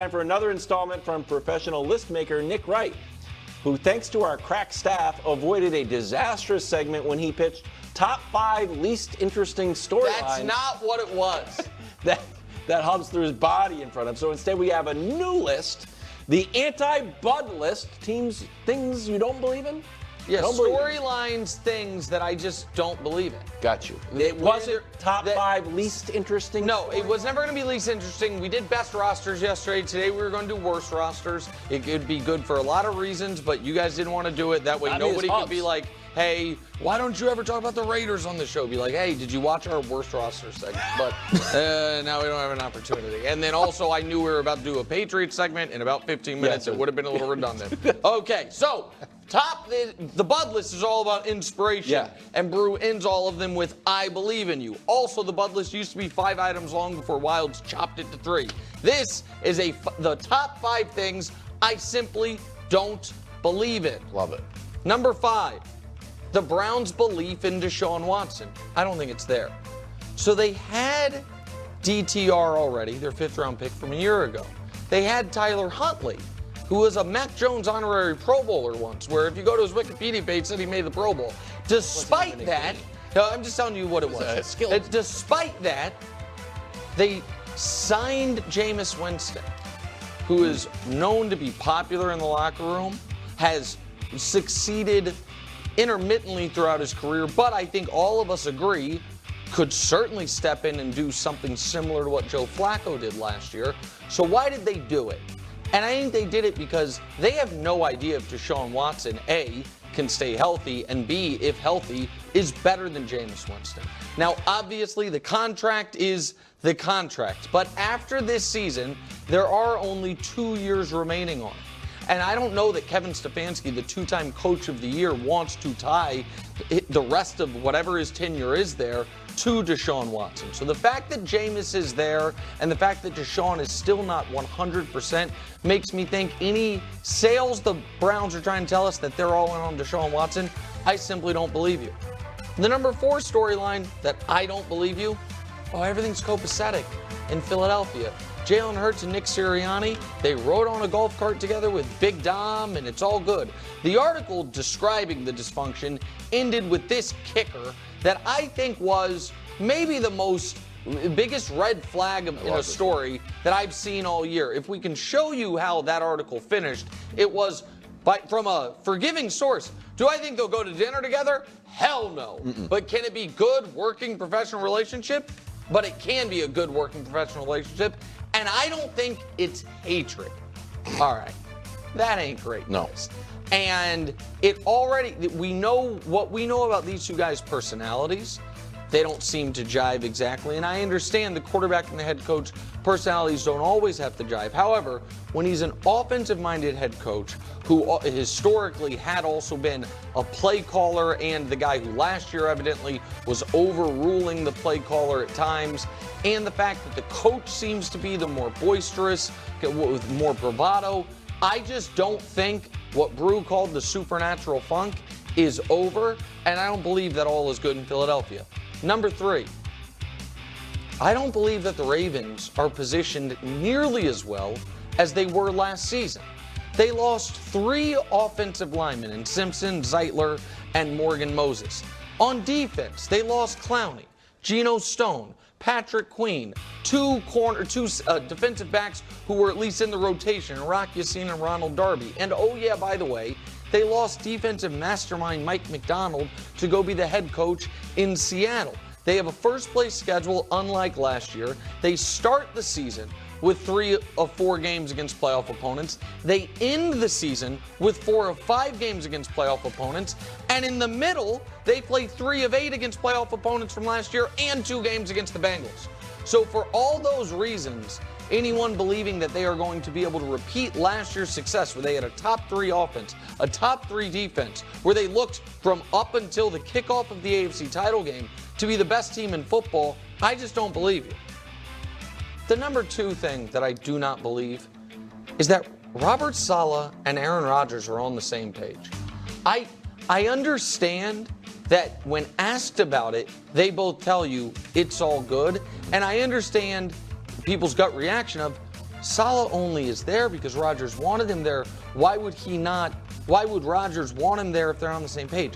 Time for another installment from professional list maker Nick Wright, who, thanks to our crack staff, avoided a disastrous segment when he pitched top 5 least interesting storylines. That's not what it was. that hubs through his body in front of him. So instead we have a new list, the anti-Bud list, things you don't believe in? Yeah, storylines, things that I just don't believe in. Got you. It wasn't top 5 least interesting? No, it was never going to be least interesting. We did best rosters yesterday. Today we were going to do worst rosters. It could be good for a lot of reasons, but you guys didn't want to do it. That way nobody could be like, hey, why don't you ever talk about the Raiders on the show? Be like, hey, did you watch our worst roster segment? But now we don't have an opportunity. And then also I knew we were about to do a Patriots segment in about 15 minutes. It would have been a little redundant. Okay, so the Bud list is all about inspiration. Yeah. And Brew ends all of them with I believe in you. Also, the Bud list used to be 5 items long before Wilds chopped it to 3. This is the top 5 things I simply don't believe in. Love it. Number 5, the Browns' belief in Deshaun Watson. I don't think it's there. So they had DTR already, their 5th round pick from a year ago. They had Tyler Huntley, who was a Mac Jones honorary Pro Bowler once, where if you go to his Wikipedia page, said he made the Pro Bowl. Despite that, no, I'm just telling you what it was. Despite that, they signed Jameis Winston, who is known to be popular in the locker room, has succeeded intermittently throughout his career, but I think all of us agree could certainly step in and do something similar to what Joe Flacco did last year. So why did they do it? And I think they did it because they have no idea if Deshaun Watson, A, can stay healthy, and B, if healthy, is better than Jameis Winston. Now, obviously, the contract is the contract, but after this season, there are only 2 years remaining on it. And I don't know that Kevin Stefanski, the 2-time Coach of the Year, wants to tie the rest of whatever his tenure is there to Deshaun Watson. So the fact that Jameis is there and the fact that Deshaun is still not 100% makes me think any sales the Browns are trying to tell us that they're all in on Deshaun Watson, I simply don't believe you. The number 4 storyline that I don't believe you, everything's copacetic in Philadelphia. Jalen Hurts and Nick Sirianni, they rode on a golf cart together with Big Dom, and it's all good. The article describing the dysfunction ended with this kicker that I think was maybe the biggest red flag in a story that I've seen all year. If we can show you how that article finished, it was from a forgiving source. Do I think they'll go to dinner together? Hell no. But can it be good working professional relationship? But it can be a good working professional relationship. And I don't think it's hatred. All right. That ain't great. No. And we know what we know about these two guys' personalities. They don't seem to jive exactly. And I understand the quarterback and the head coach personalities don't always have to jive. However, when he's an offensive-minded head coach who historically had also been a play caller and the guy who last year evidently was overruling the play caller at times, and the fact that the coach seems to be the more boisterous, with more bravado, I just don't think what Brew called the supernatural funk is over, and I don't believe that all is good in Philadelphia. Number 3, I don't believe that the Ravens are positioned nearly as well as they were last season. They lost 3 offensive linemen in Simpson, Zeitler, and Morgan Moses. On defense, they lost Clowney, Geno Stone, Patrick Queen, 2 defensive backs who were at least in the rotation, Rock Ya-Sin and Ronald Darby. And by the way, they lost defensive mastermind Mike McDonald to go be the head coach in Seattle. They have a first-place schedule unlike last year. They start the season with 3 of 4 games against playoff opponents. They end the season with 4 of 5 games against playoff opponents. And in the middle, they play 3 of 8 against playoff opponents from last year and 2 games against the Bengals. So for all those reasons, anyone believing that they are going to be able to repeat last year's success where they had a top 3 offense, a top 3 defense, where they looked from up until the kickoff of the AFC title game to be the best team in football, I just don't believe you. The number 2 thing that I do not believe is that Robert Saleh and Aaron Rodgers are on the same page. I understand that when asked about it, they both tell you it's all good, and I understand people's gut reaction of, Saleh only is there because Rodgers wanted him there. Why would Rodgers want him there if they're on the same page?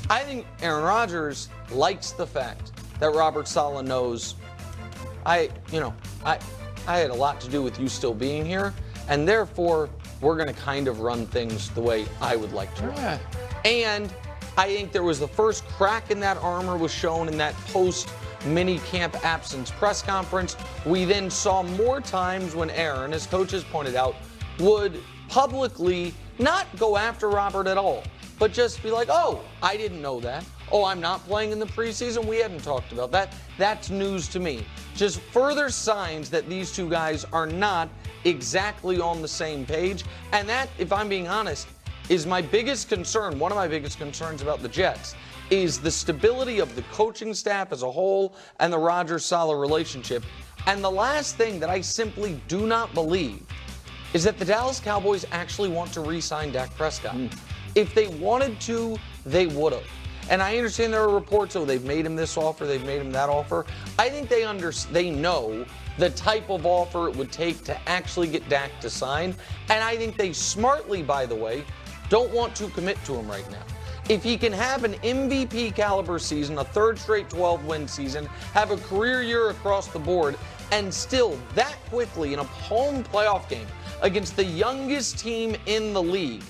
I think Aaron Rodgers likes the fact that Robert Saleh knows I had a lot to do with you still being here, and therefore we're going to kind of run things the way I would like to run. And I think there was the first crack in that armor was shown in that post mini camp absence press conference. We then saw more times when Aaron, as coaches pointed out, would publicly not go after Robert at all, but just be like, oh, I didn't know that. Oh, I'm not playing in the preseason. We hadn't talked about that. That's news to me. Just further signs that these two guys are not exactly on the same page. And that, if I'm being honest, is my biggest concern. One of my biggest concerns about the Jets is the stability of the coaching staff as a whole and the Rodgers-Saleh relationship. And the last thing that I simply do not believe is that the Dallas Cowboys actually want to re-sign Dak Prescott. If they wanted to, they would have. And I understand there are reports, oh, they've made him this offer, they've made him that offer. I think they know the type of offer it would take to actually get Dak to sign. And I think they smartly, by the way, don't want to commit to him right now. If he can have an MVP caliber season, a third straight 12-win season, have a career year across the board, and still that quickly in a home playoff game against the youngest team in the league,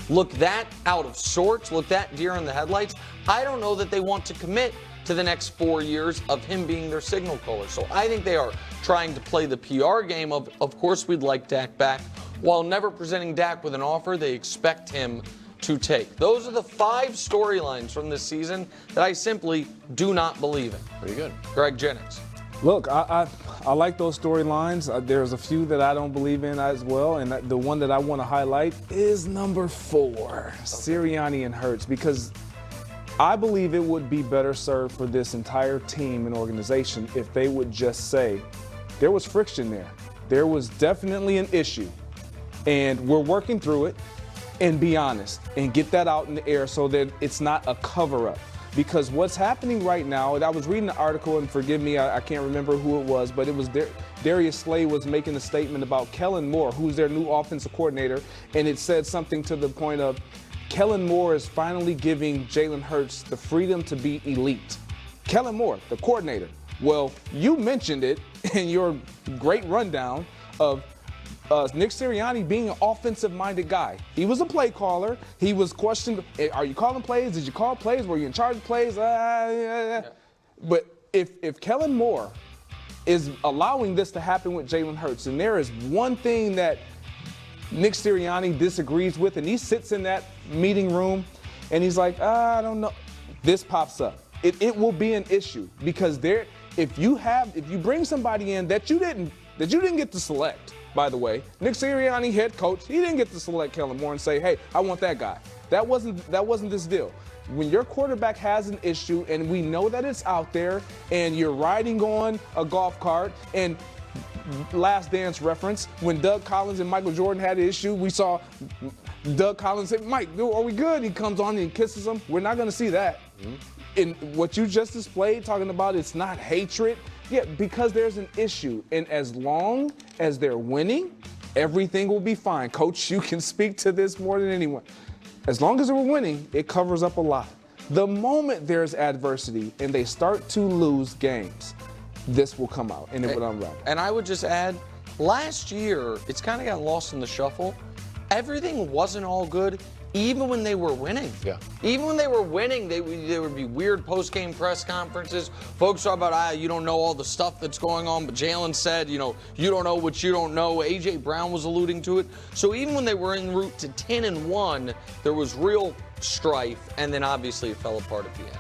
look that out of sorts, look that deer in the headlights, I don't know that they want to commit to the next 4 years of him being their signal caller. So I think they are trying to play the PR game of course we'd like Dak back, while never presenting Dak with an offer they expect him to take. Those are the 5 storylines from this season that I simply do not believe in. Pretty good. Greg Jennings. Look, I like those storylines. There's a few that I don't believe in as well, and the one that I want to highlight is number 4, Sirianni and Hurts, because I believe it would be better served for this entire team and organization if they would just say, there was friction there. There was definitely an issue, and we're working through it, and be honest, and get that out in the air so that it's not a cover-up. Because what's happening right now, and I was reading the article, and forgive me, I can't remember who it was, but it was Darius Slay was making a statement about Kellen Moore, who's their new offensive coordinator, and it said something to the point of, Kellen Moore is finally giving Jalen Hurts the freedom to be elite. Kellen Moore, the coordinator. Well, you mentioned it in your great rundown of Nick Sirianni being an offensive-minded guy. He was a play caller. He was questioned, are you calling plays? Did you call plays? Were you in charge of plays? But if Kellen Moore is allowing this to happen with Jalen Hurts, and there is one thing that Nick Sirianni disagrees with, and he sits in that meeting room, and he's like, I don't know. This pops up. It will be an issue because if you bring somebody in that you didn't get to select. By the way, Nick Sirianni, head coach, he didn't get to select Kellen Moore and say, hey, I want that guy. That wasn't this deal. When your quarterback has an issue and we know that it's out there and you're riding on a golf cart, and Last Dance reference, when Doug Collins and Michael Jordan had an issue, we saw Doug Collins say, Mike, are we good? He comes on and he kisses him. We're not going to see that. In what you just displayed, talking about it's not hatred. Yeah, because there's an issue. And as long as they're winning, everything will be fine. Coach, you can speak to this more than anyone. As long as we're winning, it covers up a lot. The moment there's adversity and they start to lose games, this will come out and it will unravel. And I would just add, last year, it's kind of got lost in the shuffle. Everything wasn't all good, even when they were winning. Yeah. Even when they were winning, there would be weird post-game press conferences. Folks talk about, you don't know all the stuff that's going on, but Jalen said, you don't know what you don't know. A.J. Brown was alluding to it. So even when they were en route to 10-1, there was real strife, and then obviously it fell apart at the end.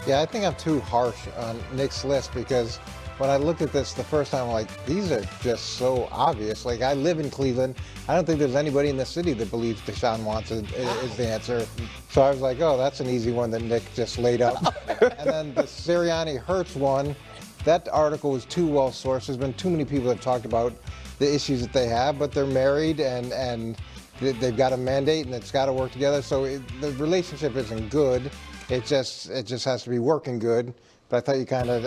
Yeah, I think I'm too harsh on Nick's list because when I looked at this the first time, I'm like, these are just so obvious. Like, I live in Cleveland. I don't think there's anybody in the city that believes Deshaun Watson is the answer. So I was like, oh, that's an easy one that Nick just laid up. And then the Sirianni Hurts one, that article was too well sourced. There's been too many people that have talked about the issues that they have, but they're married and they've got a mandate and it's got to work together. So the relationship isn't good. It just has to be working good. but I thought you kind of,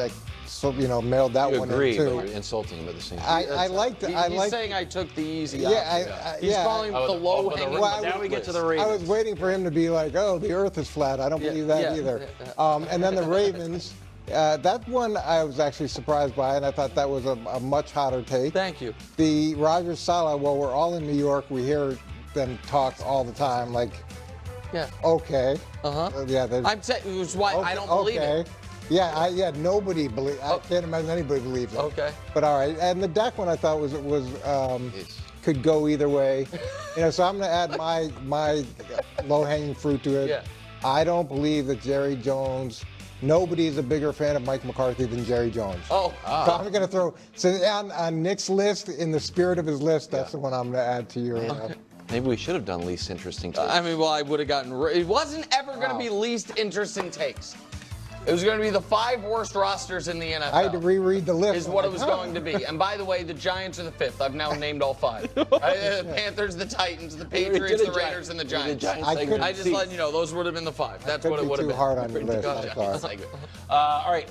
mailed that You one agree, in but too. you're insulting him at the same time. I liked it. He's saying I took the easy Yeah, option. He's calling it the low hanging. Well, now we get to the I Ravens. was waiting for him to be like, oh, the earth is flat. I don't believe that either. And then the Ravens, that one I was actually surprised by, and I thought that was a much hotter take. Thank you. The Rogers Salah, well, we're all in New York. We hear them talk all the time, like, Yeah. okay. Yeah, I'm saying it was why I don't believe it. Yeah, nobody believes. I can't imagine anybody believes it. Okay. But all right, and the Dak one I thought was could go either way. So I'm going to add my low-hanging fruit to it. Yeah. I don't believe that Jerry Jones. Nobody's a bigger fan of Mike McCarthy than Jerry Jones. Oh. So I'm going to throw on Nick's list, in the spirit of his list. That's the one I'm going to add to your. Maybe we should have done least interesting takes. I mean, well, I would have gotten. It wasn't ever going to be least interesting takes. It was going to be the 5 worst rosters in the NFL. I had to reread the list. Is what it was going to be. And by the way, the Giants are the 5th. I've now named all 5. The Panthers, the Titans, the Patriots, the Raiders, and the Giants. I just let you know, those would have been the 5. That's what it would have been. Too hard on your list. I'm sorry. All right.